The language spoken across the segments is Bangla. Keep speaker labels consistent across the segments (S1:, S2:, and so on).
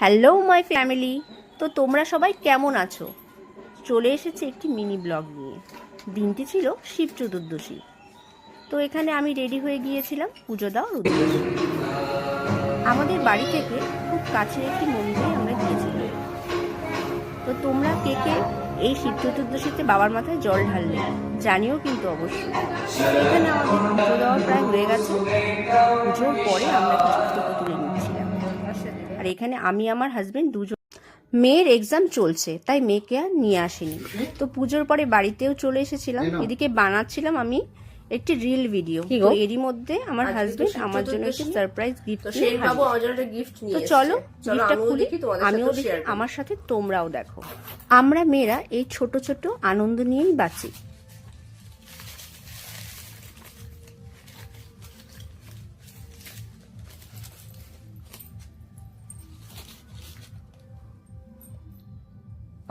S1: Hello my family. তো তোমরা সবাই কেমন আছো? চলে এসেছে একটি মিনি ব্লগ নিয়ে। দিনটি ছিল শিব চতুর্দশী। তো এখানে আমি রেডি হয়ে গিয়েছিলাম পুজো দেওয়ার উদ্দেশ্যে। আমাদের বাড়ি থেকে খুব কাছের একটি মন্দিরে আমরা গিয়েছিলাম। তো তোমরা কে কে এই শিব চতুর্দশীতে বাবার মাথায় জল ঢাললে জানিও কিন্তু অবশ্যই। তো এখানে আমাদের পুজো দেওয়া প্রায় হয়ে গেছে। পুজোর পরে আমরা কিছু ফটো তুলে নিচ্ছিলাম। আর এখানে আমি আমার হাজবেন্ড দুজন, মেয়ের এক্সাম চলছে তাই মেয়েকে আর নিয়ে আসেনি। তো পুজোর পরে বাড়িতেও চলে এসেছিলাম। এদিকে বানাচ্ছিলাম আমি একটি রিল ভিডিও। তো এরই মধ্যে আমার হাজবেন্ড আমার জন্য একটা সারপ্রাইজ গিফট নিয়ে তো চলো গিফটটা খুলি, আমিও দেখি, আমার সাথে তোমরাও দেখো। আমরা মেয়েরা এই ছোট ছোট আনন্দ নিয়েই বাঁচি।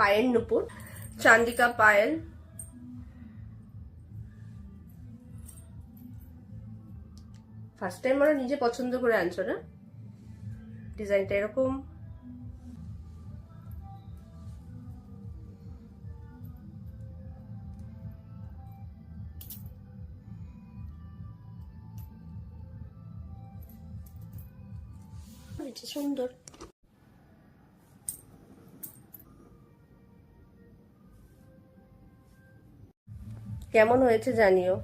S2: পায়েল নুপুর, চান্দিকা পায়েল। ফার্স্ট টাইম ওরা নিজে পছন্দ করে আনছো না? ডিজাইনটা এরকম। এটা সুন্দর। কেমন হয়েছে জানিও।